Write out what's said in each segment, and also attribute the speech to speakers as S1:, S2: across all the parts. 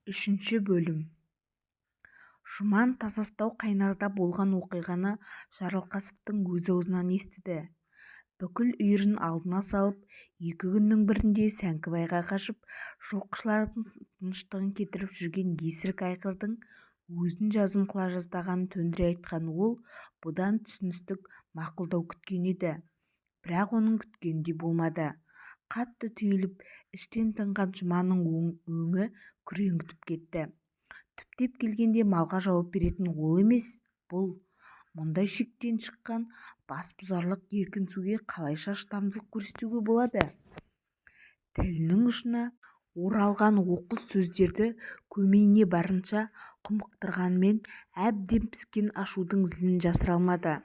S1: Үшінші бөлім. Жұман Тасастау Қайнарда болған оқиғаны Жарылқасовтың өз аузынан естіді. Бүкіл үйірін алдына салып, 2 күннің бірінде Сәңкібайға қашып, жылқышылардың тыныштығын кетіріп жүрген есірік айғырдың өзін жазым қыла жаздағанын төндіре айтқан ол, бұдан түсіністік мақұлдау күткен еді. Бірақ оның күткеніндей болмады. Қатты түйіліп, іштен тынған Жұманның өңі күреңітіп кетті. Түптеп келгенде малға жауап беретін ол емес, бұл. Мұндай шектен шыққан бас бұзарлық еркінсуге қалайша шыдамдылық көрсетуге болады? Тілінің ұшына оралған оқыс сөздерді көмейіне барынша құмықтырғанмен әбден піскен ашудың зілін жасыра алмады.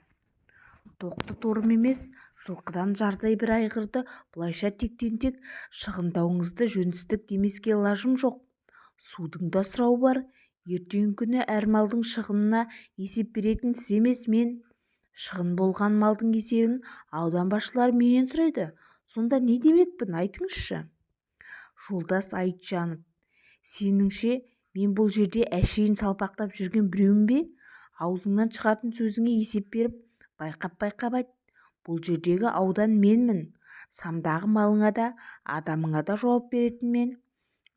S1: Тоқты торым емес, жылқыдан жардай бір айғырды бұлайша тектен-тек шығындауыңызды жөнсіздік демеске лажым жоқ. Судың да сұрауы бар. Ертеңгі күні әр малдың шығынына есеп беретін сіз емес, мен. Шығын болған малдың есебін аудан басшылары менен сұрайды. Сонда не демекпін, айтыңызшы. Жолдас Айтжанов, сеніңше мен бұл жерде әшейін салпақтап жүрген біреуім бе? Аузыңнан шығатын сөзіңе есеп беріп, байқап айт. Бұл жердегі аудан менмін. Самдағы малыңа да, адамыңа да жауап беретін мен.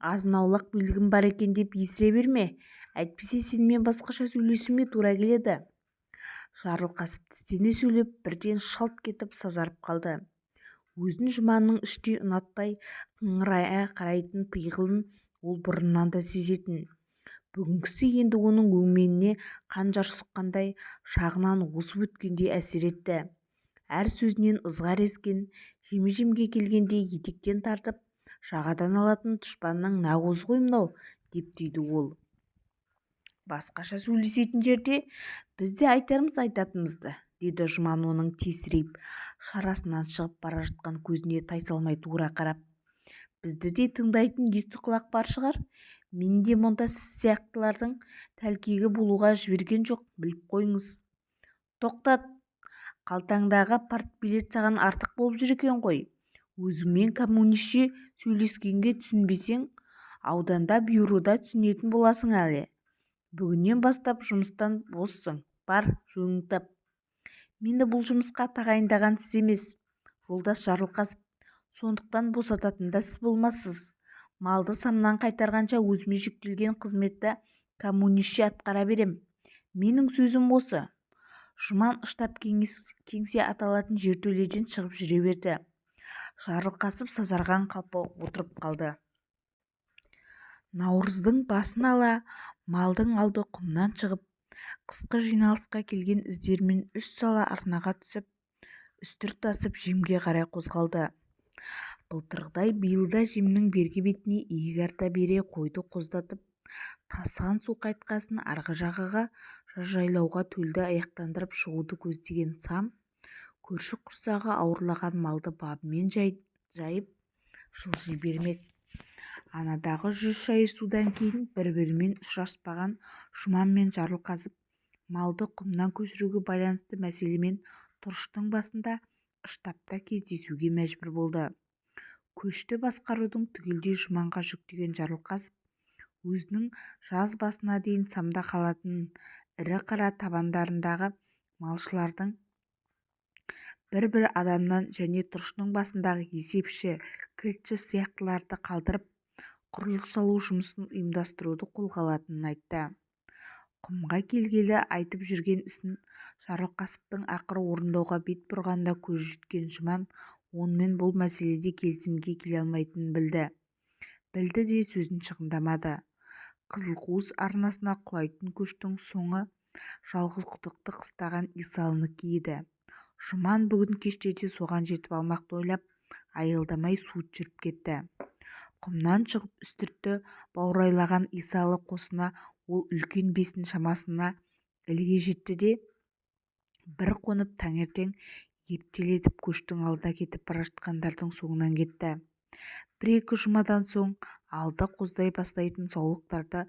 S1: Азын-аулақ білгім бар екен деп есіре берме. Әйтпесе сенімен басқаша сөйлесуіме тура келеді. Жарылқасып тістене сөйлеп, бірден шалт кетіп сазарып қалды. Өзін Жұманның іштей ұнатпай, қыңырая қарайтын пиғылын ол бұрыннан да сезетін. Бүгінгісі енді оның өңменіне қанжар сұққандай, жағынан осып өткендей әсер етті. Әр сөзінен ызғар ескен, жеме-жемге келгенде етектен тартып, жағадан алатын дұшпанның нағыз ғой мынау, деп түйді ол. Басқаша сөйлесетін жерде біз де айтармыз айтатынымызды, деді Жұман оның тесірейіп, шарасынан шығып бара жатқан көзіне тайсалмай тура қарап. Бізді де тыңдайтын есті құлақ бар шығар. Мен де мұнда сіз сияқтылардың тәлкегі болуға жіберген жоқ, біліп қойыңыз. Тоқтат, қалтаңдағы партбилет саған артық болып жүр екен ғой. Өзіңмен коммунистше сөйлескенге түсінбесең, ауданда бюрода түсінетін боласың әлі. Бүгіннен бастап жұмыстан боссың, бар, жөніңді тап. Мені бұл жұмысқа тағайындаған сіз емес, жолдас Жарылқасов. Сондықтан босататын да сіз болмассыз. Малды самнан қайтарғанша өзіме жүктелген қызметті коммунистше атқара берем. Менің сөзім осы. Жұман штаб кеңсе аталатын жертөледен шығып жүре берді. Жарылқасып сазарған қалпы отырып қалды. Наурыздың басын ала, малдың алды құмнан шығып, қысқы жиналысқа келген іздерімен 3 сала арнаға түсіп, үстірт тасып жемге қарай қозғалды. Былтырғыдай биыл да жемнің бергі бетіне иек арта бере қойды қоздатып, тасыған су қайтқасын арғы жағаға жайлауға төлді аяқтандырып шығуды көздеген сам, көрші құрсағы ауырлаған малды бабымен жайып жылжи бермек. Анадағы 100 шайыр судан кейін бір-бірімен ұшыраспаған Жұман мен Жарылқасып малды құмнан көшіруге байланысты мәселемен тұрыштың басында штабта кездесуге мәжбүр болды. Көшті басқарудың түгелдей Жұманға жүктеген Жарылқасып өзінің жаз басына дейін самда қалатын ірі қара табандарындағы малшылардың бір-бір адамнан және тұрыштың басындағы есепші, кілтші сияқтыларды қалдырып, құрылыс салу жұмысын ұйымдастыруды қолға алатынын айтты. Құмға келгелі айтып жүрген ісін Жарылқасыптың ақыры орындауға бет бұрғанда көз жеткен Жұман онымен бұл мәселеде келісімге келе алмайтынын білді. Білді де сөзін шығындамады. Қызылқуыс арнасына құлайтын көштің соңы жалғызқұдықты қыстаған Исалынікі еді. Жұман бүгін кештерде соған жетіп алмақты ойлап, аялдамай суыт жүріп кетті. Құмнан шығып үстіртті баурайлаған Исалы қосына ол үлкен бестін шамасына ілге жетті де, бір қонып таңертең ептелетіп көштің алдына кетіп бара жатқандардың соңынан кетті. Бір-екі жұмадан соң алды қоздай бастайтын саулықтарды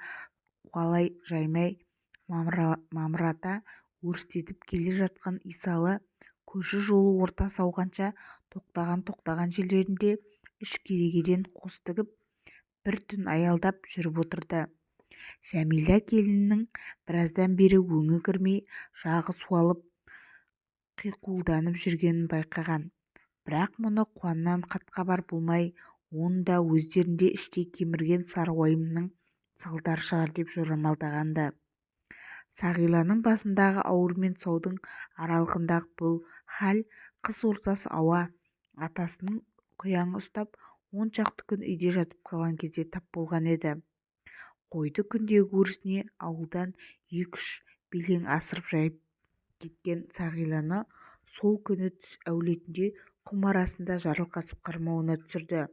S1: қуалай жаймай мамырата өрістетіп келе жатқан Исалы көші жолы орта сауғанша тоқтаған жерлерінде үш керегеден қос тігіп бір түн аялдап жүріп отырды. жәмила келіннің біраздан бері өңі кірмей жағы суалып қиқулданып жүргенін байқаған. бірақ мұны қуаннан хат-хабар болмай, оны да өздерінде іштей кемірген сары уайымның салдары шығар деп жорамалдаған-ды. сағиланың басындағы ауыр мен тұсаудың аралығындағы бұл хал қыс ортасы ауа атасының құяңы ұстап 10 шақты күн үйде жатып қалған кезде тап болған еді. қойды күндегі өрісіне ауылдан 2-3 белең асырып жайып кеткен сағиланы сол күні түс әулетінде құм арасында жарылқасып қармауына түсірді.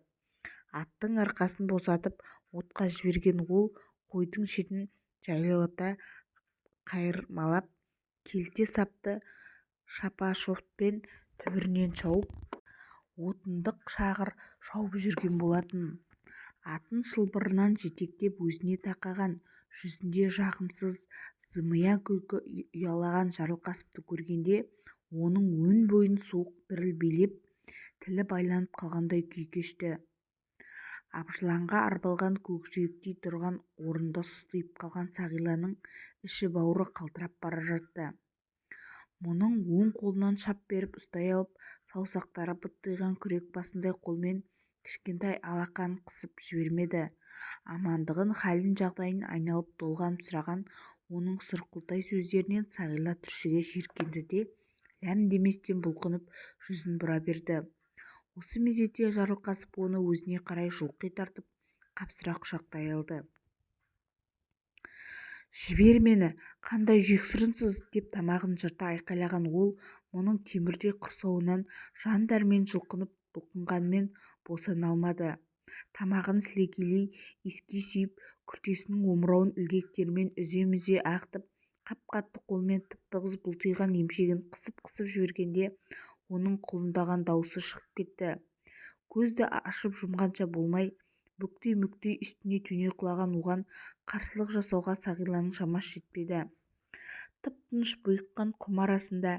S1: аттың арқасын босатып отқа жіберген ол қойдың шетін жайлауыта қайырмалап келте сапты шапашотпен түбірінен шауып отындық шағыр шауып жүрген болатын. атын шылбырынан жетектеп өзіне тақаған, жүзінде жағымсыз зымиян күлкі ұялаған жарылқасыпты көргенде оның өн бойын суық діріл билеп, тілі байланып қалғандай күй кешті. абжыланға арбалған көкжиектей тұрған орында состиып қалған сағиланың іші-бауыры қалтырап бара жатты. мұның оң қолынан шап беріп ұстай алып, саусақтары быттиған күрек басындай қолмен кішкентай алақанын қысып жібермеді. амандығын, халін, жағдайын айналып-толғанып сұраған оның сұрқылтай сөздерінен сағила түршіге жиіркенді де ләм деместен бұлқынып жүзін бұра берді. осы мезетте жарылқасып оны өзіне қарай жұлқи тартып қапсыра құшақтай алды. жібер мені, қандай жексұрынсыз, деп тамағын жырта айқайлаған ол мұның темірдей құрсауынан жан дәрмен жұлқынып бұлқынғанмен босана алмады. тамағын сілекейлей иіскей сүйіп, күртесінің омырауын ілгектерімен үзе-мүзе ағытып, қап-қатты қолмен тып-тығыз бұлтиған емшегін қысып-қысып жібергенде оның құлындаған даусы шығып кетті. көзді ашып-жұмғанша болмай бүктей-мүктей үстіне төне құлаған оған қарсылық жасауға сағиланың шамасы жетпеді. тып-тыныш бұйыққан құм арасында,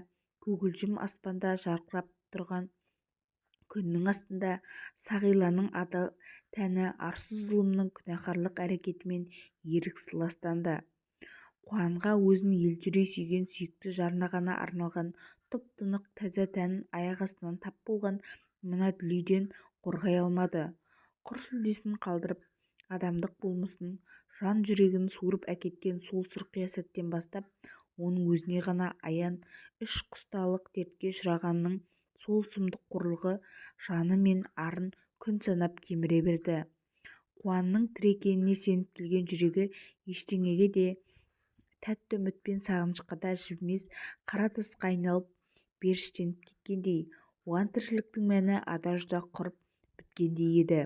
S1: көгілжім аспанда жарқырап тұрған күннің астында сағиланың адал тәні арсыз зұлымның күнәһарлық әрекетімен еріксіз ластанды. қуанға өзін елжірей сүйген сүйікті жарына ғана арналған тұп-тұнық таза тәнін аяқ астынан тап болған мына дүлейден қорғай алмады. құр сүлдесін қалдырып, адамдық болмысын, жан жүрегін суырып әкеткен сол сұрқия сәттен бастап оның өзіне ғана аян іш құсталық дертке ұшырағанының сол сұмдық қорлығы жаны мен арын күн санап кеміре берді. қуанның тірі екеніне сеніп келген жүрегі ештеңеге де, тәтті үміт пен сағынышқа да жібімес қара тасқа айналып періштеніп кеткендей, оған тіршіліктің мәні ада-жұда құрып біткендей еді.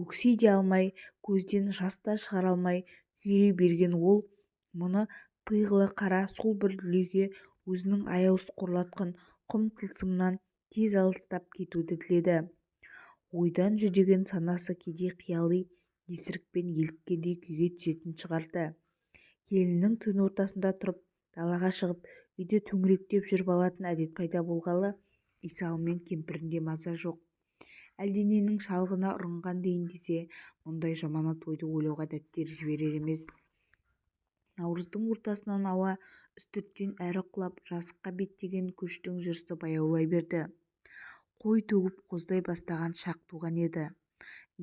S1: өкси де алмай, көзден жас та шығара алмай күйрей берген ол мұны пиғылы қара сол бір дүлейге өзінің аяусыз қорлатқан құм тылсымынан тез алыстап кетуді тіледі. ойдан жүдеген санасы кейде қияли есірікпен еліккендей күйге түсетін шығарды. келіннің түн ортасында тұрып далаға шығып үйде төңіректеп жүріп алатын әдет пайда болғалы исалы мен кемпірінде маза жоқ. әлдененің шалғына ұрынған дейін десе, мұндай жаманат ойды ойлауға дәттері жіберер емес. наурыздың ортасынан ауа үстірттен әрі құлап жазыққа беттеген көштің жүрісі баяулай берді. қой төгіп қоздай бастаған шақ туған еді.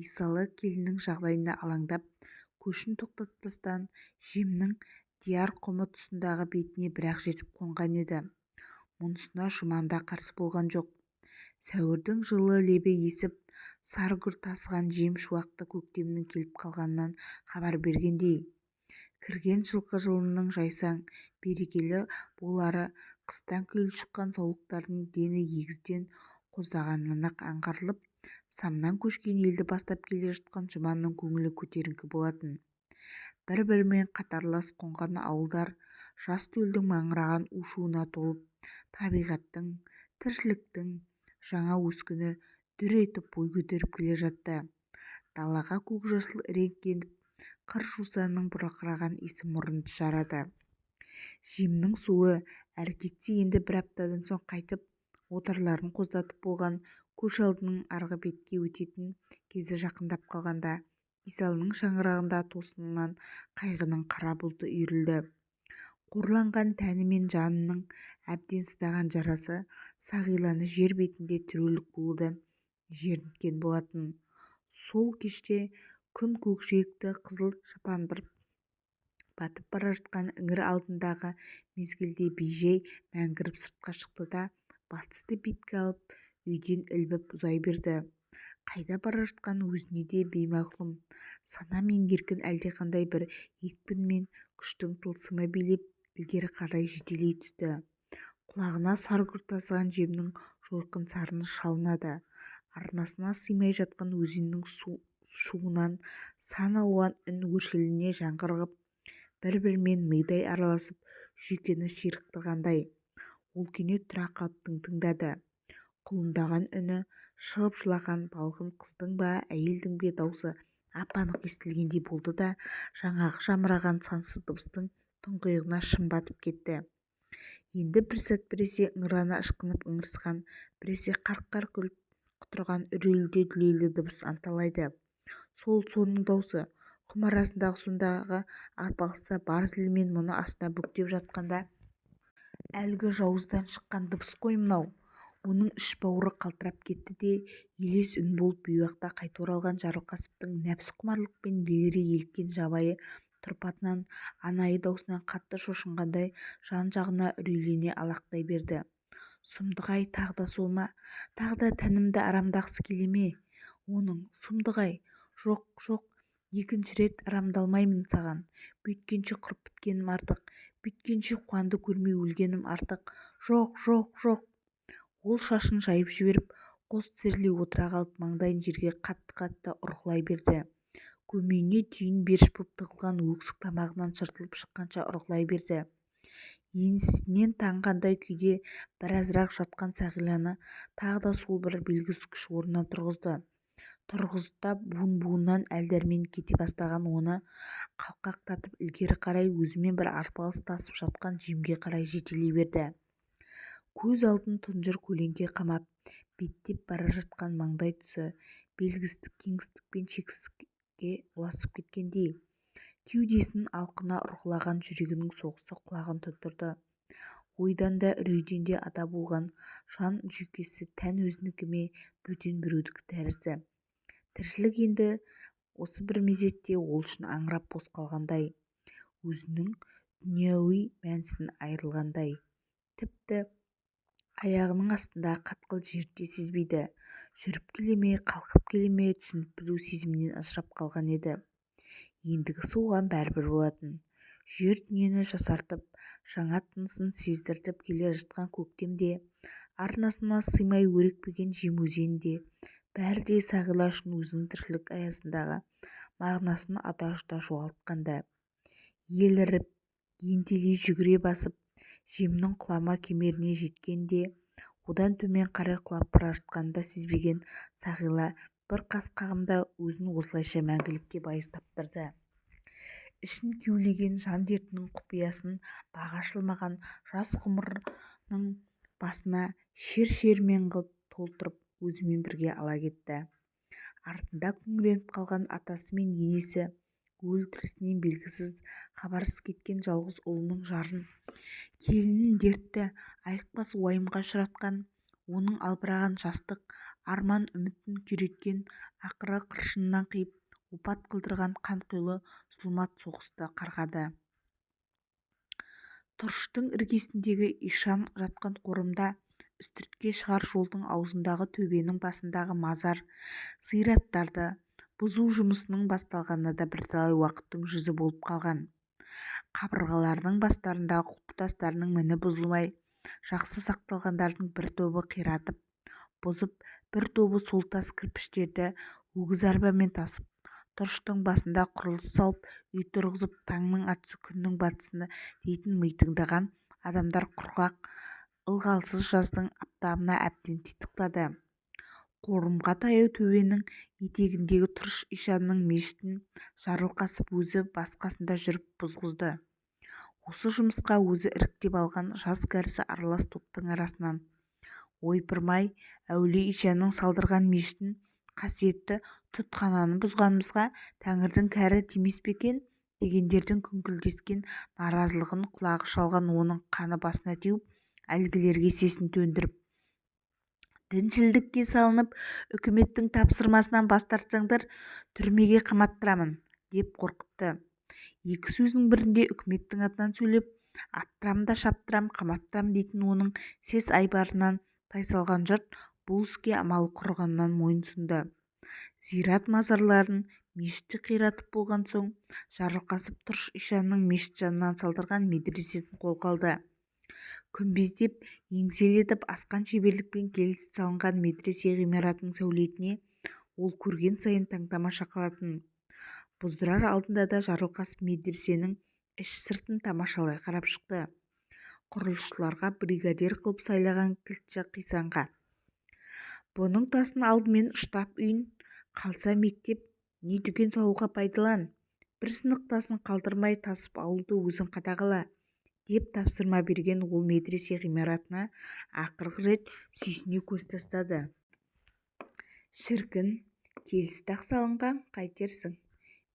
S1: исалы келіннің жағдайына алаңдап, көшін тоқтатпастан жемнің дияр құмы тұсындағы бетіне бір-ақ жетіп қонған еді. мұнысына жұман да қарсы болған жоқ. сәуірдің жылы лебі есіп, сары гүл тасыған жем шуақты көктемнің келіп қалғанынан хабар бергендей. кірген жылқы жылының жайсаң, берекелі болары қыстан күліп шыққан саулықтардың дені егізден қоздағанынан-ақ аңғарылып, самнан көшкен елді бастап келе жатқан жұманның көңілі көтеріңкі болатын. бір-бірімен қатарлас қонған ауылдар жас төлдің маңыраған у-шуына толып, табиғаттың, тіршіліктің жаңа өскіні дүр етіп бой көтеріп келе жатты. далаға көкжасыл іреңкеніп, қыр жусанның бұрқыраған иісі мұрынды жарады. жемнің суы әрі кетсе енді бір аптадан соң қайтып отарларын қоздатып болған көш алдының арғы бетке өтетін кезі жақындап қалғанда исаның шаңырағында тосыннан қайғының қара бұлты үйірілді. қорланған тәні мен жанының әбден сыздаған жарасы сағиланы жер бетінде тіреулік болудан жерінткен болатын. Сол кеште күн көкжиекті қызыл шапандырып батып бара жатқан іңір алдындағы мезгілде бейжай мәңгіріп сыртқа шықты да батысты бетке алып үйден ілбіп ұзай берді. Қайда бара жатқан өзіне де беймағлұм. Сана мен еркін әлдеқандай бір екпін мен күштің тылсымы билеп ілгері қарай жетелей түсті. Құлағына саргүл тасыған жемнің жойқын сарыны шалынады. Арнасына сыймай жатқан өзеннің шуынан сан алуан үн өршелене жаңғырығып бір-бірімен мидай араласып жүйкені ширықтырғандай. Ол кенет тұра қалып тыңдады. Құлындаған үні шығып жылаған балғын қыздың ба әйелдің бе даусы ап-анық естілгендей болды да жаңағы жамыраған сансыз дыбыстың тұңғиығына шым батып кетті. Енді бір сәт біресе ыңырана ышқынып ыңырсыған, біресе қарқ-қарқ күліп құтырған үрейлі-дүлейлі дыбыс анталайды. Сол соның даусы. Құм арасындағы сондағы арпалыста бар зілмен мұны астына бүктеп жатқанда әлгі жауыздан шыққан дыбыс қой мынау. Оның іш-бауыры қалтырап кетті де елес үн болып бейуақта қайта оралған Жарылқасыптың нәпсі құмарлықпен еліре еліткен жабайы тұрпатынан, анайы даусынан қатты шошынғандай жан-жағына үрейлене алақтай берді. Сұмдық-ай, тағы да сол ма? Тағы да тәнімді арамдағысы келе ме? Оның сұмдық-ай, жоқ, жоқ, екінші рет арамдалмаймын саған. Бүйткенше құрып біткенім артық, бүйткенше қуанды көрмей өлгенім артық. Жоқ, жоқ, жоқ. Ол шашын жайып жіберіп, қос тізерлей отыра қалып маңдайын жерге қатты-қатты ұрғылай берді. Көмейіне түйін беріш боп тығылған өксік тамағынан жыртылып шыққанша ұрғылай берді. Енесінен танғандай күйде біразырақ жатқан Сағиланы тағы да сол бір белгісіз күш орнынан тұрғызды. Буын-буыннан әл-дәрмен кете бастаған оны қалқақтатып ілгері қарай өзімен бір арпалыс тасып жатқан жемге қарай жетелей берді. Көз алдын тұнжыр көлеңке қамап беттеп бара жатқан маңдай тұсы белгісіздік кеңістік пен шексіздікке ұласып кеткендей. Кеудесінің алқына ұрғылаған жүрегінің соғысы құлағын тұндырды. Ойдан да үрейден де ада болған жан жүйкесі тән өзінікі ме, бөтен біреудікі тәрізді. Тіршілік енді осы бір мезетте ол үшін аңырап бос қалғандай, өзінің дүнияуи мәнісін айырылғандай. Тіпті аяғының астында қатқыл жерді сезбейді. Жүріп келе ме, қалқып келе ме түсініп білу сезімінен ажырап қалған еді. Ендігісі оған бәрібір болатын. Жер дүниені жасартып, жаңа тынысын сездіртіп келе жатқан көктемде, арнасына сыймай өрекпіген жем өзенде, бәрі де Сағила үшін өзінің тіршілік аясындағы мағынасын ада-жұда жоғалтқанда. Еліріп, ентелей жүгіре басып, жемнің құлама кемеріне жеткенде, одан төмен қарай құлап бара жатқанын да сезбеген Сағила бір қас қағымда өзін осылайша мәңгілікке байыз таптырды. Ішін кеулеген жан дертінің құпиясын баға ашылмаған жас ғұмырының басына шер-шермен қылып толтырып өзімен бірге ала кетті. Артында күңіреніп қалған атасы мен енесі, өлі-тірісінен белгісіз, хабарсыз кеткен жалғыз ұлының жарын, келінінің дертті айықпас уайымға ұшыратқан, оның албыраған жастық, арман үмітін күйреткен, ақыры қыршынынан қиып опат қылдырған қанқұйлы зұлмат соғысты қарғады. Тұрыштың іргесіндегі ишан жатқан қорымда, үстіртке шығар жолдың аузындағы төбенің басындағы мазар, зираттарды бұзу жұмысының басталғанына да бірталай уақыттың жүзі болып қалған. Қабырғаларының бастарындағы құлпытастарының міні бұзылмай, жақсы сақталғандардың бір тобы қиратып, бұзып, бір тобы сол тас кірпіштерді өгіз арбамен тасып, тұрыштың басында құрылыс салып, үй тұрғызып, таңның атысы күннің батысыны дейтін митыңдаған адамдар құрғақ, ылғалсыз жаздың аптабына әбден титықтады. Қорымға таяу төбенің етегіндегі тұрыш ишанның мешітін Жарылқасып өзі басқасында жүріп бұзғызды. Осы жұмысқа өзі іріктеп алған жас кәрісі аралас топтың арасынан ойпырмай әулие ишанның салдырған мешітін қасиетті тұтқананы бұзғанымызға тәңірдің кәрі тимес пе екен дегендердің күңкілдескен наразылығын құлағы шалған оның қаны басына теуіп әлгілерге сесін төндіріп діншілдікке салынып үкіметтің тапсырмасынан бас тартсаңдар түрмеге қаматтырамын деп қорқытты. Екі сөзінің бірінде үкіметтің атынан сөйлеп аттырам да шаптырам қаматтырам дейтін оның сес айбарынан тайсалған жұрт бұл іске амалы құрығаннан мойынсұнды. Зират мазарларын мешітті қиратып болған соң Жарылқасып Тұрыш ишанның мешіт жанынан салдырған медресесін қолға алды. Күмбездеп еңселетіп асқан шеберлікпен келіс салынған медресе ғимаратының сәулетіне ол көрген сайын таң-тамаша қалатын. Бұздырар алдында да Жарылқасып медресенің іш-сыртын тамашалай қарап шықты. Құрылысшыларға бригадир қылып сайлаған кілтші Қисанға бұның тасын алдымен штаб үйін, қалса мектеп не дүкен салуға пайдалан, бір сынық тасын қалдырмай тасып алуды өзің қадағала деп тапсырма берген. Ол медресе ғимаратына ақырғы рет сүйсіне көз тастады. Шіркін, келісті-ақ салынған, қайтерсің.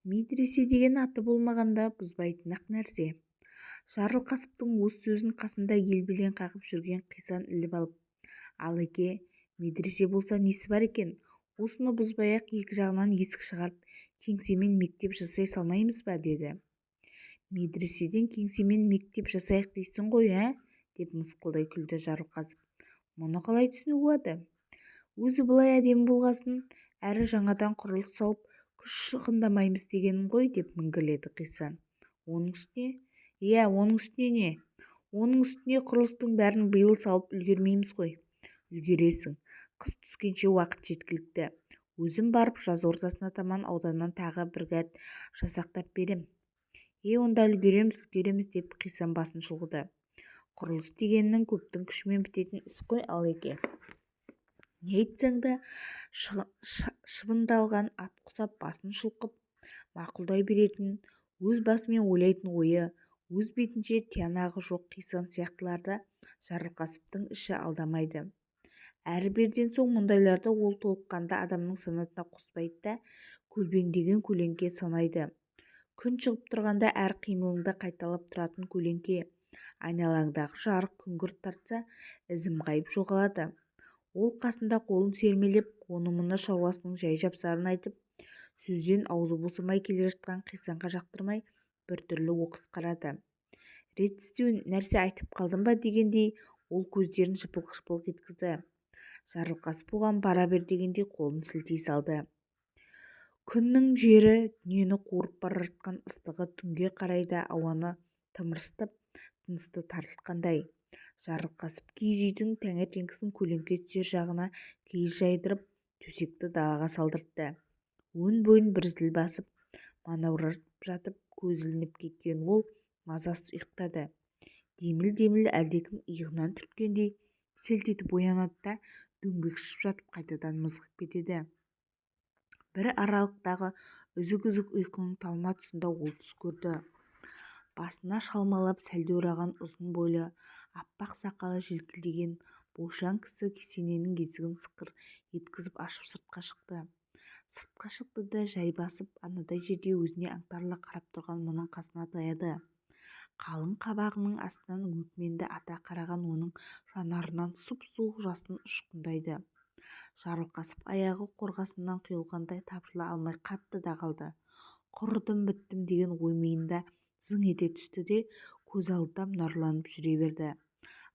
S1: Медресе деген аты болмағанда бұзбайтын-ақ нәрсе. Жарылқасыптың осы сөзін қасында елбелен қағып жүрген Қисан іліп алып, Алеке, медресе болса несі бар екен? Осыны бұзбай-ақ екі жағынан есік шығарып, кеңсемен мектеп жасай салмаймыз ба, деді. Медреседен кеңсемен мектеп жасайық дейсің ғой, деп мысқылдай күлді Жарылқасып. Мұны қалай түсінуге болады? Өзі былай әдемі болғасын, әрі жаңадан құрылыс салып, күш шығындамаймыз дегенім ғой, деп міңгірледі Қисан. Оның үстіне? Оның үстіне не? Оның үстіне құрылыстың бәрін биыл салып үлгермейміз ғой. Үлгересің. Қыс түскенше уақыт жеткілікті. Өзім барып жаз ортасына таман ауданнан тағы бригад жасақтап берем. Онда үлгереміз деп Қисан басын шұлғыды. Құрылыс дегеннің көптің күшімен бітетін іс қой, Алеке. Не айтсаң да шыбындалған ат құсап басын шұлқып мақұлдай беретін, өз басымен ойлайтын ойы, өз бетінше тиянағы жоқ Қисан сияқтыларды Жарылқасыптың іші алдамайды. Әрі-берден соң мұндайларды ол толыққанды адамның санатына қоспайды да көлбеңдеген көлеңке санайды. Күн шығып тұрғанда әр қимылыңды қайталап тұратын көлеңке. Айналаңдағы жарық күңгірт тартса, ізім ғайып жоғалады. Ол қасында қолын сермелеп, оны-мұны шаруасының жай-жапсарын айтып, сөзден аузы босамай келе жатқан Қисанға жақтырмай біртүрлі оқыс қарады. Ретсіздеу нәрсе айтып қалдым ба дегендей, ол көздерін жыпылық-жыпылық еткізді. Жарылқасып оған бара бер дегендей қолын сілтей салды. Күннің жері дүниені қуырып бара жатқан ыстығы түнге қарай да ауаны тымырыстып, тынысты тартылғандай. Жарылқасып киіз үйдің таңертеңгісін көлеңке түсер жағына киіз жайдырып, төсекті далаға салдыртты. Өн бойын бір зіл басып, манаурап жатып, көз ілініп кеткен ол мазасыз ұйықтады. Деміл-деміл әлдекім иығынан түрткендей селт етіп оянады да дөңбекшіп жатып қайтадан мызғып кетеді. Бір аралықтағы үзік-үзік ұйқының талма тұсында ол түс көрді. Басына шалмалап сәлде ораған ұзын бойлы, аппақ сақалы желкілдеген бойшаң кісі кесененің есігін сықыр еткізіп ашып сыртқа шықты. Сыртқа шықты да жай басып, анадай жерде өзіне аңтарыла қарап тұрған мұның қасына таяды. Қалың қабағының астынан өкменді ата қараған оның жанарынан сұп-суық жасын ұшқындайды. Жарылқасып аяғы қорғасыннан құйылғандай тапжыла алмай қатты да қалды. Құрыдым біттім деген ой миында зың ете түсті де көз алдында мұнарланып жүре берді.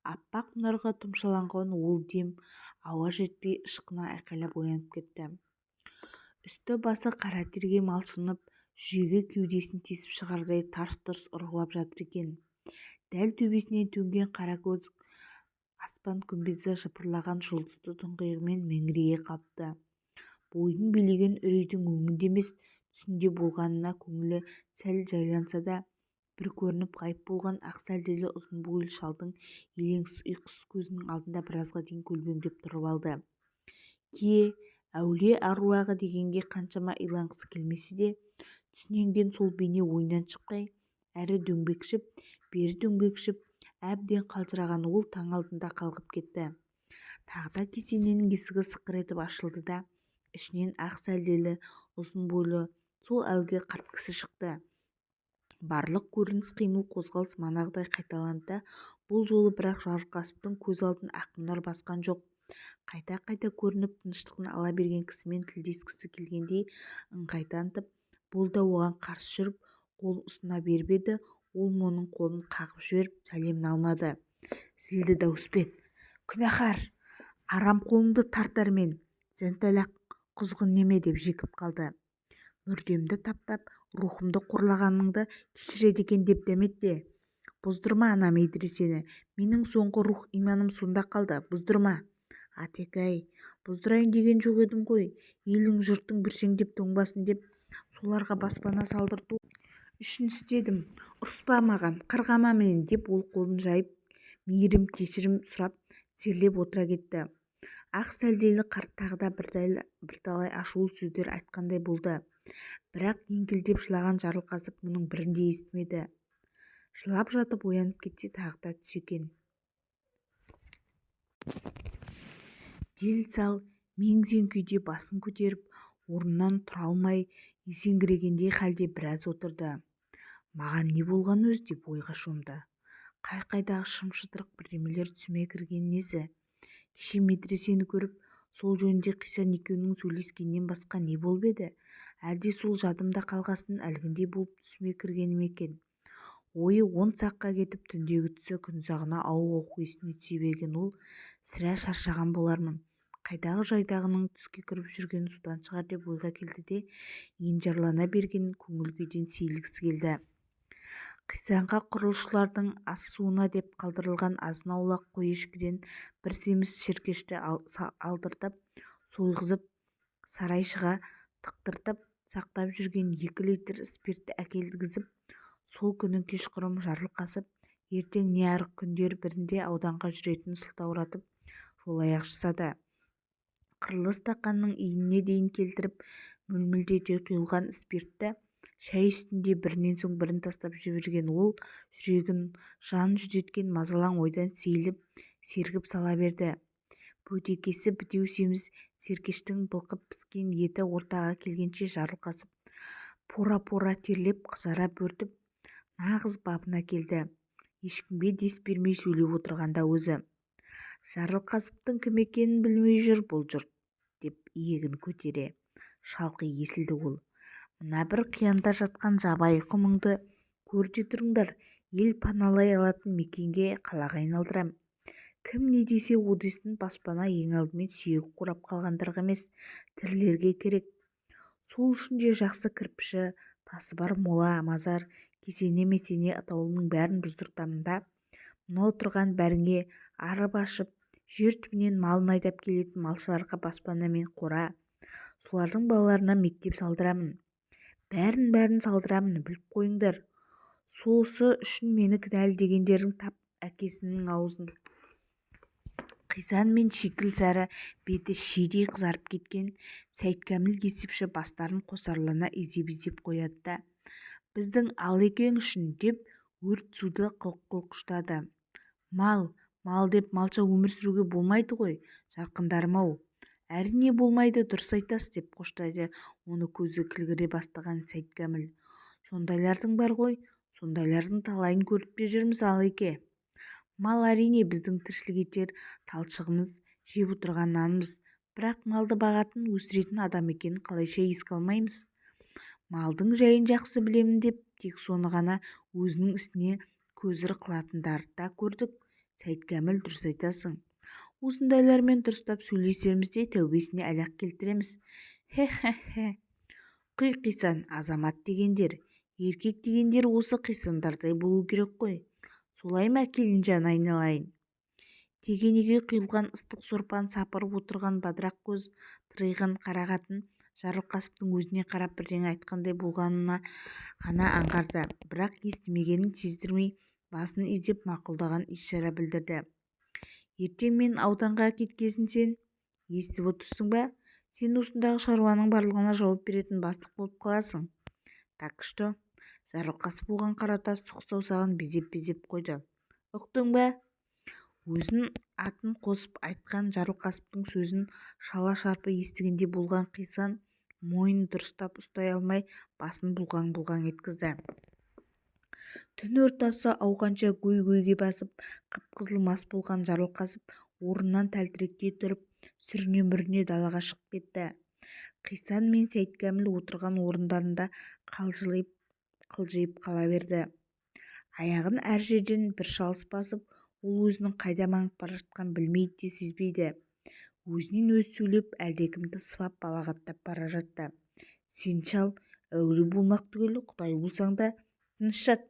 S1: Аппақ мұнарға тұмшаланған ол дем ауа жетпей ышқына айқайлап оянып кетті. Үсті басы қара терге малшынып, жүрегі кеудесін тесіп шығардай тарс-тұрс ұрғылап жатыр екен. Дәл төбесінен төнген қара көз аспан күмбезі жыпырлаған жұлдызды тұңғиығымен меңірейе қалыпты. Бойын билеген үрейдің өңінде емес түсінде болғанына көңілі сәл жайланса да, бір көрініп ғайып болған ақ сәлделі ұзын бойлы шалдың елеңсіз ұйқысыз көзінің алдында біразға дейін көлбеңдеп тұрып алды. Әулие аруағы дегенге қаншама иланғысы келмесе де, түсінеңден сол бейне ойынан шықпай, әрі дөңбекшіп, бері дөңбекшіп, әбден қалжыраған ол таң алдында қалғып кетті. Тағы да кесененің есігі сықыр етіп ашылды да, ішінен ақ сәлделі, ұзын бойлы сол әлгі қарт кісі шықты. барлық көрініс, қимыл, қозғалыс манағыдай қайталанды да бұл жолы бірақ Жарылқасыптың көз алдын ақнұр басқан жоқ. Қайта-қайта көрініп тыныштығын ала берген кісімен тілдескісі келгендей ыңғай танытып, бұл да оған қарсы жүріп қолын ұсына беріп еді, ол оның қолын қағып жіберіп сәлемін алмады. Зілді дауыспен: «Күнәһар, арам қолыңды тарт әрмен, зәнталақ құзғын неме!» деп жекіп қалды. «Мүрдемді таптап, рухымды қорлағаныңды кешіреді екен деп дәметте. Бұздырма ана медресені, менің соңғы рух иманым сонда қалды, бұздырма!» «Атеке-ай, бұздырайын деген жоқ едім ғой, елің жұртың бүрсеңдеп тоңбасын деп соларға баспана салдырту үшін істедім. Ұрыспа маған, қырғама мені!» деп ол қолын жайып мейірім кешірім сұрап тізерлеп отыра кетті. Ақ сәлделі қарт тағы да бірталай ашулы сөздер айтқандай болды. Бірақ еңкілдеп жылаған Жарылқасып мұның бірін де естімеді. Жылап жатып оянып кетсе тағы да түс екен. Дел-сал мең-зең күйде басын көтеріп орнынан тұра алмай есеңгірегендей халде біраз отырды. «Маған не болған өзі?» деп ойға шомды. Қай-қайдағы шым-шытырық бірдемелер түсіме кірген несі? Кеше медресені көріп сол жөнінде Қисан екеуінің сөйлескеннен басқа не болып еді? Әлде сол жадымда қалғасын әлгіндей болып түсіме кіргені ме екен? Ойы он саққа кетіп түндегі түсі күнзағына ауық оқу есіне түсе берген ол сірә шаршаған болармын, қайдағы жайдағының түске кіріп жүргені содан шығар деп ойға келді де енжарлана берген көңіл күйден сейілгісі келді. Қисанға құрылысшылардың ас-суына деп қалдырылған азын-аулақ қой-ешкіден бір семіз шеркешті алдыртып, сойғызып, сарайшыға тықтыртып сақтап жүрген 2 литр спиртті әкелгізіп, сол күні кешқұрым Жарылқасып ертең не арық күндер бірінде ауданға жүретін сылтауратып жолаяқ жасады. Қырлы стақанның иініне дейін келтіріп мүлмілдете құйылған спиртті шай үстінде бірінен соң бірін тастап жіберген ол жүрегін жан жүдеткен мазалаң ойдан сейіліп сергіп сала берді. Бөтекесі бітеу семіз серкештің былқып піскен еті ортаға келгенше Жарылқасып пора-пора терлеп қызара бөртіп нағыз бабына келді. Ешкімге дес бермей сөйлеп отырғанда өзі. Жарылқасыптың кім екенін білмей жүр бұл жұрт деп иегін көтере шалқи есілді ол. «Мына бір қиянда жатқан жабайы құмыңды көрде тұрыңдар, ел паналай алатын мекенге қалаға айналдырам. Кім не десе о десін, баспана ең алдымен сүйегі қурап қалғандарға емес, тірілерге керек. Сол үшін де жақсы кірпіші, тасы бар мола, мазар, кесене-месене атаулының бәрін бұздыртамын да, мына отырған бәріңе арып ашып, жер түбінен малын айдап келетін малшыларға баспана мен қора, солардың балаларына мектеп салдырамын. Бәрін салдырамын, біліп қойыңдар. Сосы үшін мені кінәлі дегендердің тап әкесінің аузын». Қисан мен шикіл сәрі беті шидей қызарып кеткен Сейткәміл есепші бастарын қосарлана изеп-изеп қояды да: «Біздің Алекең үшін» деп өрт суды қылқ-қылқ жұтады. Мал деп малша өмір сүруге болмайды ғой, жарқындарым-ау. «Әрине болмайды, дұрыс айтасыз» деп қоштайды оны көзі кілгіре бастаған Сейткәміл. «Сондайлардың бар ғой, сондайлардың талайын көріп те жүрміз Алеке. Мал әрине біздің тіршілік етер талшығымыз, жеп отырған нанымыз, бірақ малды бағатын, өсіретін адам екенін қалайша еске алмаймыз. Малдың жайын жақсы білемін деп тек соны ғана өзінің ісіне көзір қылатындарды да көрдік. Сейткәміл, дұрыс айтасың. Осындайлармен дұрыстап сөйлесерімізде тәубесіне әлек келтіреміз. Хе-хе-хе. Құй Қисан, азамат дегендер, еркек дегендер осы қисандардай болу керек қой. Солай ма келінжан айналайын?» Тегенеге құйылған ыстық сорпаны сапырып отырған бадырақ көз тыриған қара қатын Жарылқасыптың өзіне қарап бірдеңе айтқандай болғанына ғана аңғарды, бірақ естімегенін сездірмей басын изеп мақұлдаған ишара білдірді. «Ертең мен ауданға кеткесін сен естіп отырсың ба? Сен осындағы шаруаның барлығына жауап беретін бастық болып қаласың. Так что?» Жарылқасып оған қарата сұқ саусағын безеп-безеп қойды. «Ұқтың ба? өзін атын қосып айтқан жарылқасыптың сөзін шала-шарпы естігенде болған қисан мойнын дұрыстап ұстай алмай басын бұлғаң-бұлғаң еткізді. Түн ортасы ауғанша гөй-гөйге басып қып-қызыл мас болған жарылқасып орнынан тәлтіректей тұрып сүріне-мүріне далаға шығып кетті. Қисан мен Сейіткәміл отырған орындарында қылжиып қала берді. Аяғын әр жерден бір шалыс басып, ол өзінің қайда маңып бара жатқанын білмейді де сезбейді. Өзінен өзі сөйлеп әлдекімді сыбап балағаттап бара жатты. Сен шал, әулие болмақ түгел құдай болсаң да тыныш жат,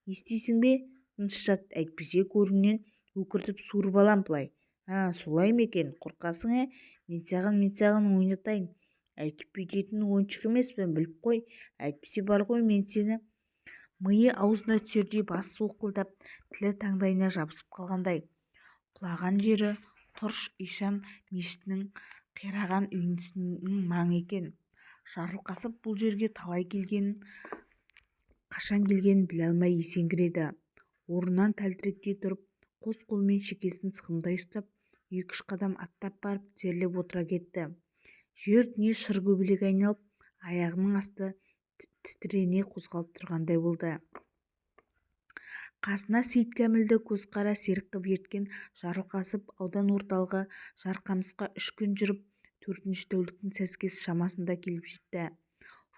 S1: естисің бе, тыныш жат, әйтпесе көріңнен өкіртіп суырып алам былай. Солай ма екен, қорқасың, мен саған ойнатайын. Әйтіп бүйтетін ойыншық емеспін, біліп қой, әйтпесе бар ғой, мен сені. Миы аузына түсердей басы солқылдап, тілі таңдайына жабысып қалғандай. Құлаған жері Тұрш ишан мешітінің қираған үйіндісінің маңы екен. Жарылқасып бұл жерге талай келгенін, қашан келгенін біле алмай есеңгіреді. Орнынан тәлтіректей тұрып, қос қолымен шекесін сығымдай ұстап, 2-3 қадам аттап барып тізерлеп отыра кетті. Жер дүние шыр көбелек айналып, аяғының асты тітірене қозғалып тұрғандай болды. Қасына Сейіткәмілді көзқара серік қып ерткен жарылқасып аудан орталығы Жарқамысқа 3 күн жүріп, 4-ші тәуліктің сәскесі шамасында келіп жетті.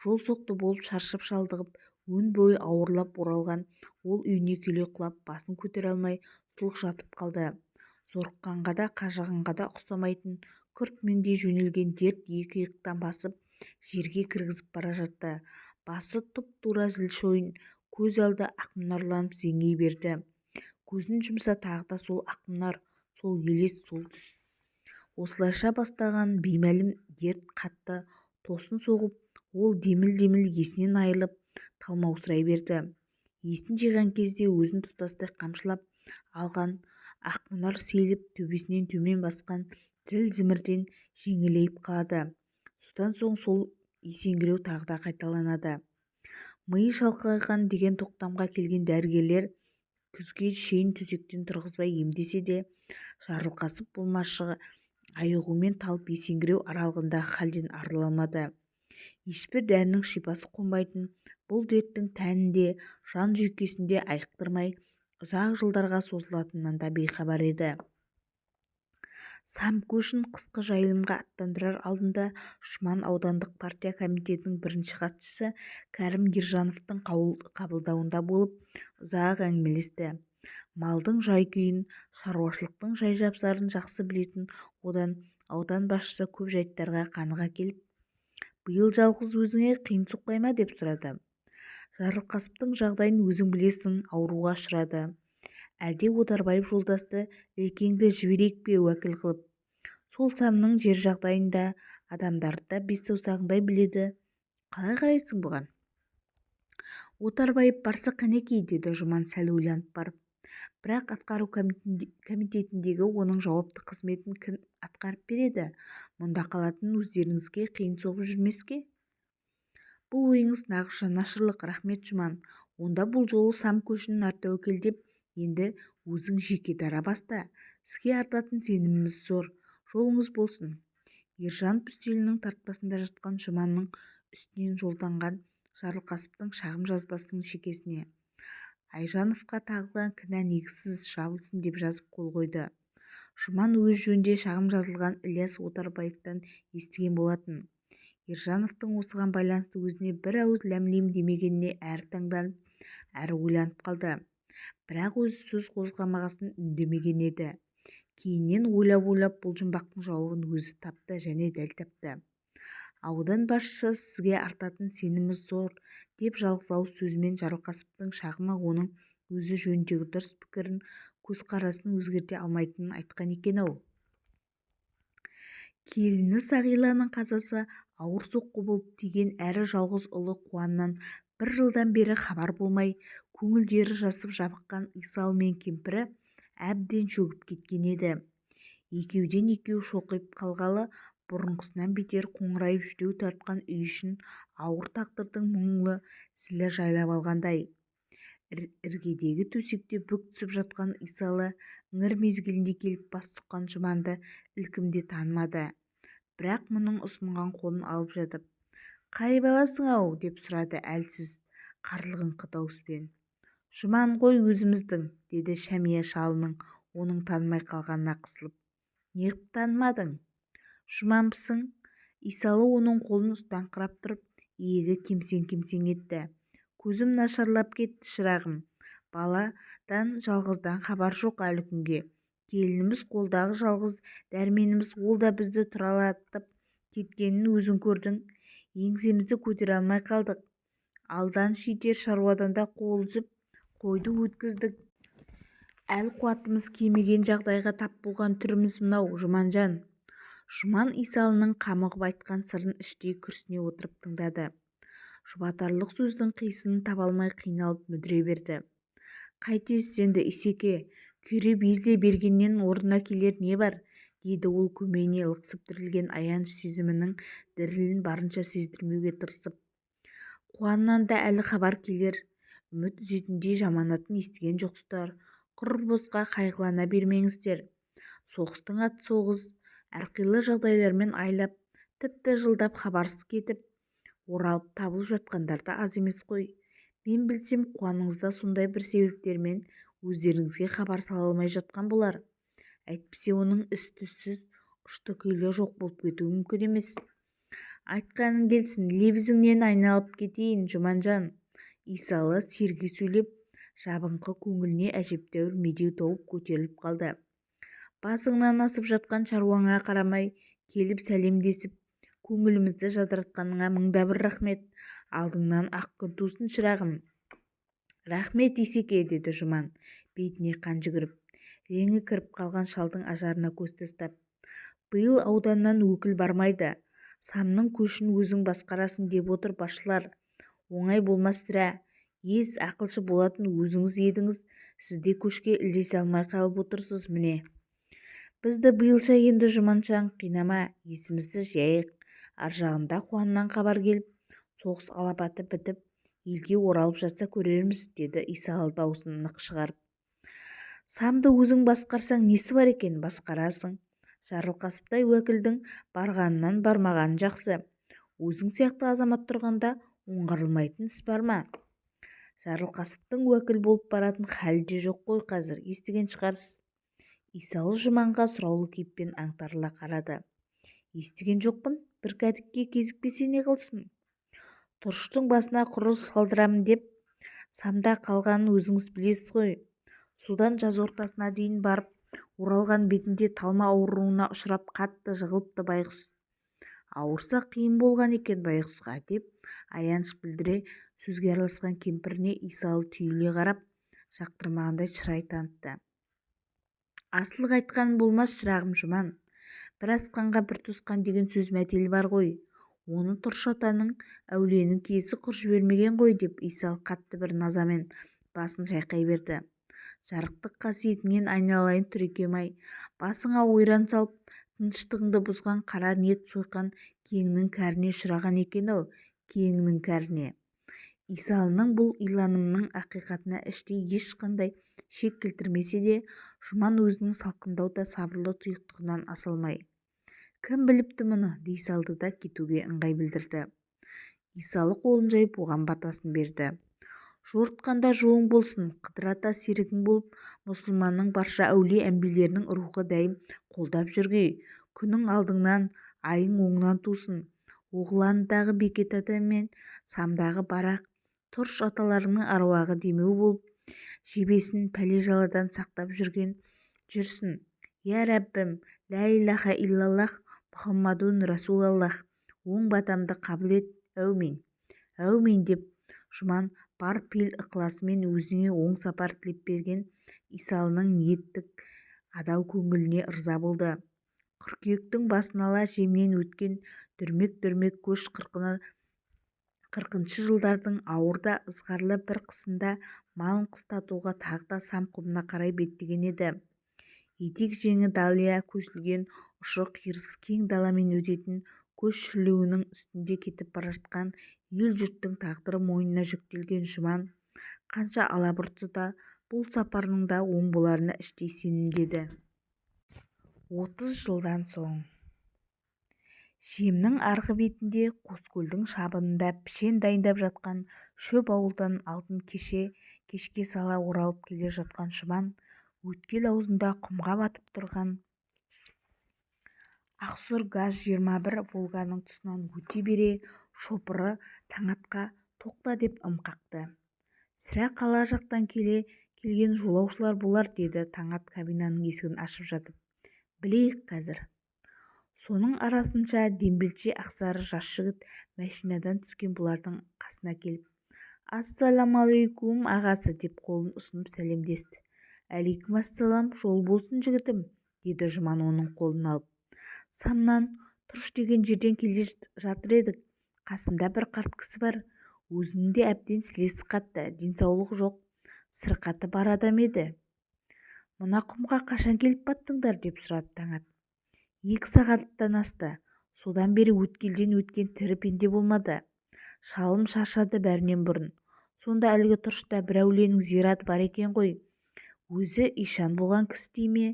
S1: Жол соқты болып шаршап-шалдығып, өн бойы ауырлап оралған ол үйіне келе құлап, басын көтере алмай сұлық жатып қалды. Зорыққанға да қажығанға да ұқсамайтын күрт меңдей жөнелген дерт екі иықтан басып жерге кіргізіп бара жатты. Басы тұп-тура зіл шойын, көз алды ақмұнарланып зеңей берді. Көзін жұмса тағы да сол ақмұнар, сол елес, сол түс. Осылайша бастаған беймәлім дерт қатты тосын соғып, ол деміл-деміл есінен айырылып талмаусырай берді. Есін жиған кезде өзін тұтастай қамшылап алған ақмұнар сейіліп төбесінен төмен басқан зіл-зімірден жеңілейіп қалады. Содан соң сол есеңгіреу тағы да қайталанады. Миы шалқайған деген тоқтамға келген дәрігерлер күзге шейін төсектен тұрғызбай емдесе де, жарылқасып болмашы айығумен талып есеңгіреу аралығындағы халден арыла алмады. Ешбір дәрінің шипасы қонбайтын бұл дерттің тәнінде, жан жүйкесінде айықтырмай ұзақ жылдарға созылатынынан да бейхабар еді. Сам көшін қысқы жайылымға аттандырар алдында Жұман аудандық партия комитетінің бірінші хатшысы Кәрім Ержановтың қабылдауында болып ұзақ әңгімелесті. Малдың жай-күйін, шаруашылықтың жай-жапсарын жақсы білетін аудан басшысы көп жайттарға қаныға келіп, биыл жалғыз өзіңе қиын соқпай ма деп сұрады. Жарылқасыптың жағдайын өзің білесің, ауруға ұшырады. Әлде Отарбаев жолдасты лекеңді жіберейік пе уәкіл қылып? Сол самның жер жағдайында адамдарды да бес саусағындай біледі. Қалай қарайсың бұған? Отарбаев барса қанекей, деді Жұман сәл ойланып барып. Бірақ атқару комитетіндегі оның жауапты қызметін кім атқарып береді? Мұнда қалатын өздеріңізге қиын соғып жүрмеске? Бұл ойыңыз нағыз жанашырлық, рахмет Жұман. Онда бұл жолы сам көшінің артәуекелдеп, енді өзің жеке дара баста. Сізге артатын сеніміміз зор. Жолыңыз болсын. Ержанов үстелінің тартпасында жатқан Жұманның үстінен жолданған Жарылқасыптың шағым жазбасының шекесіне Айжановқа тағылған кінә негізсіз жабылсын деп жазып қол қойды. Жұман өз жөнінде шағым жазылған Ілияс Отарбаевтан естіген болатын. Ержановтың осыған байланысты өзіне бір ауыз ләм-лим демегеніне әрі таңданып, әрі ойланып қалды. Бірақ өзі сөз қозғамағасын үндемеген еді. Кейіннен ойлап бұл жұмбақтың жауабын өзі тапты және дәл тапты. Аудан басшысы сізге артатын сеніміміз зор деп жалғыз ауыз сөзімен Жарылқасыптың шағымы оның өзі жөніндегі дұрыс пікірін, көзқарасын өзгерте алмайтынын айтқан екен-ау. Келіні Сағиланың қазасы ауыр соққы болып тиген әрі жалғыз ұлы Қуаннан бір жылдан бері хабар болмай, көңілдері жасып жабыққан Исал мен кемпірі әбден шөгіп кеткен еді. Екеуден екеу шоқиып қалғалы, бұрынғысынан бетер қоңырайып жүдеу тартқан үй ішін ауыр тағдырдың мұңлы зілі жайлап алғандай. іргедегі төсекте бүк түсіп жатқан исалы іңір мезгілінде келіп бас сұққан жұманды ілкімде танымады. Бірақ мұның ұсынған қолын алып жатып: «Қай баласың-ау?» деп сұрады әлсіз, қарлығыңқы дауыспен. «Жұман ғой өзіміздің», деді Шәмия шалының оның танымай қалғанына қысылып. «Неғып танымадың? Жұманбысың?» Исалы оның қолын ұстаңқырап тұрып, иегі кемсең-кемсең етті. «Көзім нашарлап кетті, шырағым. Баладан, жалғыздан хабар жоқ әлі күнге. Келініміз қолдағы жалғыз дәрменіміз, ол да бізді тұралатып кеткенін өзің көрдің. Еңсемізді көтере алмай қалдық. Алдан шетер шаруадан да қол үзіп қойды өткіздік. Әл-қуатымыз кеміген жағдайға тап болған түріміз мынау, Жұманжан». Жұман Исалының қамығып айтқан сырын іштей күрсіне отырып тыңдады. Жұбатарлық сөздің қисынын таба алмай қиналып мүдіре берді. «Қайтесіз енді, Исеке, күйреп езіле бергеннен орнына келер не бар?» деді ол көмейіне лықсып тірілген аяныш сезімінің дірілін барынша сездірмеуге тырысып. «Қуаннан да әлі хабар келер. Үміт үзетіндей жаманатын естіген жоқсыздар. Құр босқа қайғылана бермеңіздер. Соғыстың аты соғыс, әрқилы жағдайлармен айлап, тіпті жылдап хабарсыз кетіп, оралып табылып жатқандар да аз емес қой. Мен білсем, қуаныңызда сондай бір себептермен өздеріңізге хабар сала алмай жатқан болар. Әйтпесе оның із-түзсіз ұшты-күйлі жоқ болып кетуі мүмкін емес. Айтқаның келсін, лебізіңнен айналып кетейін, Жұманжан». Исалы серги сөйлеп, жабыңқы көңіліне әжептәуір медеу тауып көтеріліп қалды. «Басыңнан асып жатқан шаруаңа қарамай келіп сәлемдесіп, көңілімізді жадыратқаныңа мыңда бір рахмет. Алдыңнан ақ күн тусын, шырағым». «Рахмет, Исеке», деді Жұман, бетіне қан жүгіріп, реңі кіріп қалған шалдың ажарына көз тастап. «Биыл ауданнан өкіл бармайды. Самның көшін өзің басқарасың деп отыр басшылар. Оңай болмас сірә. Ес ақылшы болатын өзіңіз едіңіз, сіз де көшке ілесе алмай қалып отырсыз міне. Бізді биылша енді, Жұманшаң, қинама, есімізді жайық. Ар жағында Қуаннан хабар келіп, соғыс алапаты бітіп, елге оралып жатса көрерміз», деді Исалы даусын нық шығарып. «Самды өзің басқарсаң несі бар екен, басқарасың. Жарылқасыптай уәкілдің барғанынан бармағаны жақсы. Өзің сияқты азамат тұрғанда оңғарылмайтын іс бар ма? Жарылқасыптың уәкіл болып баратын хәлі де жоқ қой қазір, естіген шығарсыз». Исалы Жұманға сұраулы кейіппен аңтарыла қарады. «Естіген жоқпын, бір кәдікке кезікпесе не қылсын? Тұрыштың басына құрылыс салдырамын деп самда қалғанын өзіңіз білесіз ғой. Содан жаз ортасына дейін барып, оралған бетінде талма ауруына ұшырап қатты жығылыпты байғұс. Ауырса қиын болған екен байғұсқа», деп аяныш білдіре сөзге араласқан кемпіріне Исалы түйіле қарап, жақтырмағандай шырай танытты. «Асылық айтқаның болмас, шырағым Жұман. Бір асқанға бір тосқан деген сөз мәтелі бар ғой. Оны Тұрыш атаның әулиенің киесі құр жібермеген ғой», деп Исалы қатты бір назамен басын шайқай берді. «Жарықтық қасиетіңнен айналайын Түрекем-ай, басыңа ойран салып, тыныштығыңды бұзған қара ниет сойқан кеңнің кәріне ұшыраған екен-ау, кеңнің кәріне». Исалының бұл иланымының ақиқатына іштей ешқандай шек келтірмесе де, Жұман өзінің салқындау да сабырлы тұйықтығынан аса алмай: «Кім біліпті мұны?» дей салды да кетуге ыңғай білдірді. Исалы қолын жайып оған батасын берді. «Жортқанда жолың болсын, Қыдыр ата серігің болып, мұсылманның барша әулие-әмбиелерінің рухы дәйім қолдап жүргей. Күнің алдыңнан, айың оңынан тусын. Оғыландағы Бекет ата мен Самдағы Барақ, Тұрыш аталарының аруағы демеу болып, жебесін пәле-жаладан сақтап жүрсін. Я Рәббім, лә илаха иллаллах, Мұхаммадун Расулаллах, оң батамды қабыл ет, әумин, әумин», деп Жұман бар пейіл ықыласымен өзіне оң сапар тілеп берген Исалының ниеттік адал көңіліне ырза болды. Қыркүйектің басын ала жемнен өткен дүрмек-дүрмек көш қырқыншы жылдардың ауыр да ызғарлы бір қысында малын қыстатуға тағы да сам құмына қарай беттеген еді. Етек-жеңі далия көсілген, ұшы-қиырсыз кең даламен өтетін көш шірлеуінің үстінде кетіп бара жатқан ел-жұрттың тағдыры мойнына жүктелген Жұман қанша алабұртса да бұл сапарының да оң боларына іштей сенімдеді. 30 жылдан соң жемнің арғы бетінде Қоскөлдің шабынында пішен дайындап жатқан шөп ауылдан алтын кешке сала оралып келе жатқан Жұман өткел аузында құмға батып тұрған ақсұр ГАЗ-21 Волганың тұсынан өте бере шопыры Таңатқа тоқта деп ым қақты. Сірә қала жақтан келген жолаушылар болар, деді Таңат кабинаның есігін ашып жатып. Білейік қазір. Соның арасынша дембелше ақсары жас жігіт машинадан түскен бұлардың қасына келіп, «Ассаламалейкум ағасы» деп қолын ұсынып сәлемдесті. «Әлейкум ассалам, жол болсын жігітім», деді Жұман оның қолын алып. «Самнан тұрыш деген жерден келе жатыр едік. Қасында бір қарт кісі бар. Өзінің де әбден сілесі қатты, денсаулығы жоқ, сырқаты бар адам еді». «Мына құмға қашан келіп баттыңдар?» деп сұрады Таңат. 2 сағаттан асты. Содан бері өткелден өткен тірі пенде болмады. Шалым шаршады бәрінен бұрын. Сонда әлгі тұрышта бір әулиенің зираты бар екен ғой. Өзі ишан болған кісі дей ме?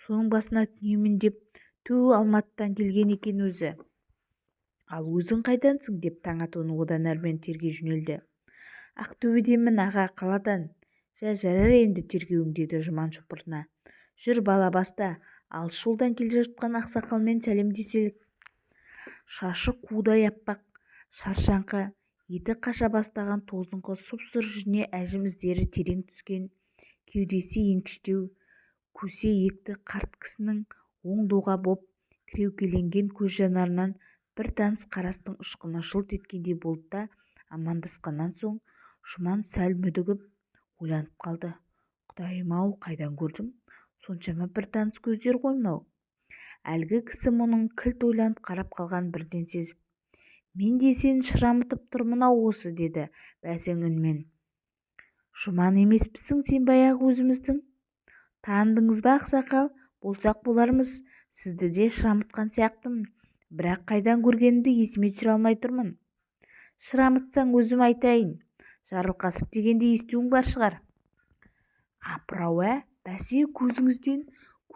S1: Соның басына түнемін деп Алматыдан келген екен өзі. «Ал өзің қайдансың?» деп Таңат оны одан әрмен терге жөнелді. «Ақтөбеденмін аға, қаладан». Жарар енді тергеуің, деді Жұман шопырына. «Жүр бала баста, алыс жолдан келе жатқан ақсақалмен сәлемдеселік». Шашы қудай аппақ, шаршаңқы, еті қаша бастаған тозыңқы сұп-сұр жүзіне әжім іздері терең түскен, кеудесі еңкіштеу, көсе екті қарт кісінің оң доға боп кіреукеленген көз жанарынан бір таныс қарастың ұшқыны жылт еткендей болды да, амандасқаннан соң Жұман сәл мүдігіп ойланып қалды. «Құдайым-ау, қайдан көрдім? Соншама бір таныс көздер ғой мынау». Әлгі кісі мұның кілт ойланып қарап қалған бірден сезіп, «Мен де сені шырамытып тұрмын-ау осы», деді бәсең үнмен. «Жұман емеспісің сен баяғы өзіміздің?» «Таныдыңыз ба ақсақал? Болсақ болармыз. Сізді де шырамытқан сияқтымын. Бірақ қайдан көргенімді есіме түсіре алмай тұрмын». «Шырамытсаң өзім айтайын. Жарылқасып дегенде естуің бар шығар». «Апырау, бәсе,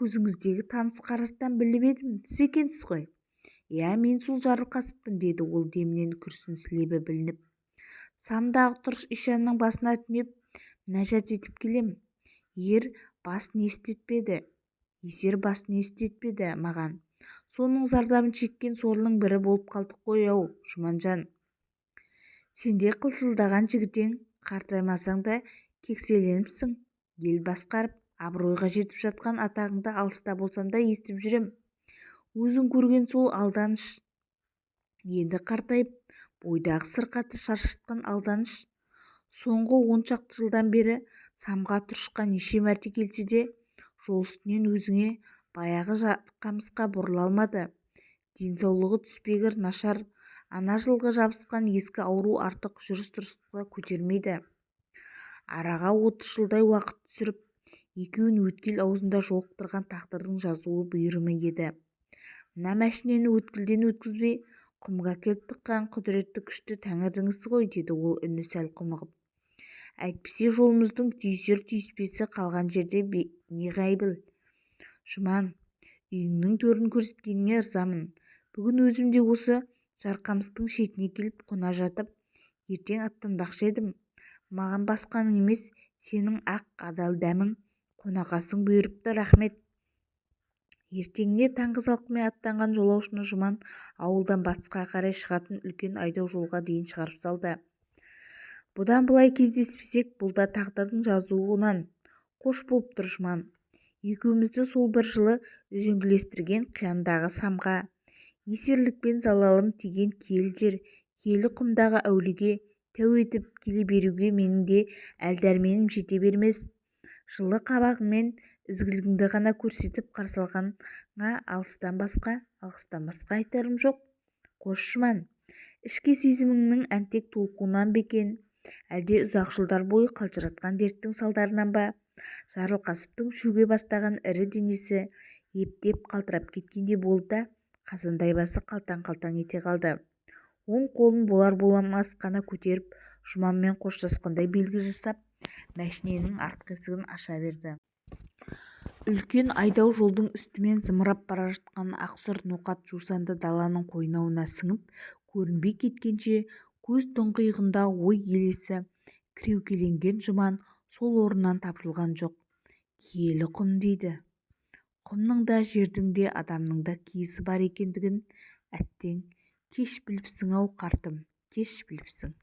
S1: көзіңіздегі таныс қарастан біліп едім, сіз екенсіз ғой». «Иә, мен сол Жарылқасыппын», деді ол демінен күрсін сілебі білініп. «Самдағы тұрыш ишанның басына түнеп мінәжат етіп келем. Есер бас не істетпеді маған. Соның зардабын шеккен сорлының бірі болып қалдық қой ау, Жұманжан. Сенде қылшылдаған жігітең, қартаймасаң да кекселеніпсің. Ел басқарып, абыройға жетіп жатқан атағыңды алыста болсам да естіп жүрем. Өзің көрген сол алданыш. Енді қартайып, бойдағы сырқаты шаршатқан алданыш. Соңғы 10 шақты жылдан бері самға тұрышқа неше мәрте келсе де, жол үстінен өзіңе баяғы қамысқа бұрыла алмады. Денсаулығы түспегір, нашар, ана жылғы жабысқан ескі ауру артық жүріс-тұрысқа көтермейді. Араға 30 жылдай уақыт түсіріп, екеуін өткел аузында жолықтырған тағдырдың жазуы бұйырымы еді. Мына мәшинені өткелден өткізбей, құмға келіп тыққан құдіретті күшті Тәңірдің ісі ғой, деді ол үні сәл құмығып. Әйтпесе жолымыздың түйісер-түйіспесі қалған жерде не ғайбыл. Жұман, үйіңнің төрін көрсеткеніңе ырзамын. Бүгін өзім де осы жарқамыстың шетіне келіп қона жатып, ертең аттанбақшы едім. Маған басқаның емес, сенің ақ адал дәмің қонақасың бұйырыпты, рахмет». Ертеңіне таңғы салқынмен аттанған жолаушыны Жұман ауылдан батысқа қарай шығатын үлкен айдау жолға дейін шығарып салды. «Бұдан былай кездеспесек, бұл да тағдырдың жазуынан. Қош болып тұр, Жұман. Екеумізді сол бір жылы үзеңгілестірген қияндағы самға, есерлікпен залалым тиген киелі жер, киелі құмдағы әулиеге тәу етіп келе беруге менің де әл-дәрменім жете бермес. Жылы қабағыңмен ізгілігіңді ғана көрсетіп қарсы алғаныңа алғыстан басқа айтарым жоқ. Қош, Жұман. Ішкі сезіміңнің әнтек толқуынан бекен, әлде ұзақ жылдар бойы қалжыратқан дерттің салдарынан ба? Жарылқасыптың шөге бастаған ірі денесі ептеп қалтырап кеткендей болды да, қазандай басы қалтаң-қалтаң ете қалды. Оң қолын болар-болмас қана көтеріп, Жұманмен қоштасқандай белгі жасап, мәшиненің артқы есігін аша берді. Үлкен айдау жолдың үстімен зымырап бара жатқан ақсұр ноқат жусанды даланың қойнауына сіңіп көрінбей кеткенше көз тұңғиығында ой елесі кіреукеленген жұман сол орнынан тапжылған жоқ. Киелі құм дейді. Құмның да жердің де адамның да киесі бар екендігін әттең кеш біліпсің-ау қартым, кеш біліпсің.